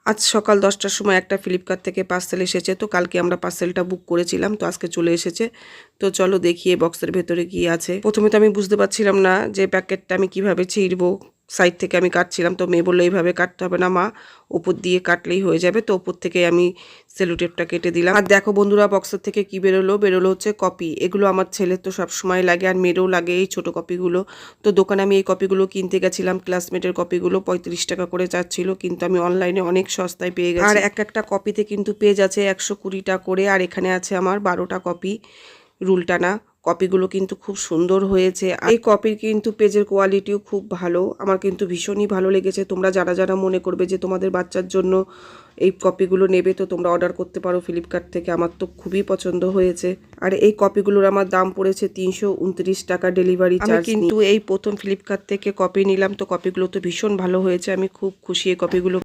আজ সকাল 10টার সময় একটা ফ্লিপকার্ট থেকে পার্সেল এসেছে। তো কালকে আমরা পার্সেলটা বুক করেছিলাম, তো আজকে চলে এসেছে। তো চলো দেখি এই বক্সের ভেতরে কি আছে। প্রথমে তো আমি বুঝতে পারছিলাম না যে প্যাকেটটা আমি কিভাবে ছিঁড়বো। সাইড থেকে আমি কাটছিলাম, তো মেয়ে বললো এইভাবে কাটতে হবে না মা, উপর দিয়ে কাটলেই হয়ে যাবে। তো উপর থেকে আমি সেলোটেপটা কেটে দিলাম। আর দেখো বন্ধুরা, বক্সের থেকে কি বেরোলো হচ্ছে কপি। এগুলো আমার ছেলের তো সব সময় লাগে, আর মেয়েরও লাগে এই ছোট কপিগুলো। তো দোকানে আমি এই কপিগুলো কিনতে গেছিলাম, ক্লাসমেটের কপিগুলো 35 টাকা করে চাচ্ছিল, কিন্তু আমি অনলাইনে অনেক সস্তায় পেয়ে গেছি। আর একটা কপিতে কিন্তু পেজ আছে 120টা করে, আর এখানে আছে আমার 12টা কপি রুল টানা। কপিগুলো কিন্তু খুব সুন্দর হয়েছে। এই কপির কিন্তু পেজের কোয়ালিটিও খুব ভালো, আমার কিন্তু ভীষণই ভালো লেগেছে। তোমরা যারা যারা মনে করবে যে তোমাদের বাচ্চার জন্য এই কপিগুলো নেবে, তো তোমরা অর্ডার করতে পারো ফ্লিপকার্ট থেকে। আমার তো খুবই পছন্দ হয়েছে। আর এই কপিগুলোর আমার দাম পড়েছে 329 টাকা ডেলিভারি চার্জ। আমি কিন্তু এই প্রথম ফ্লিপকার্ট থেকে কপি নিলাম, তো কপিগুলো তো ভীষণ ভালো হয়েছে, আমি খুব খুশি এই কপিগুলো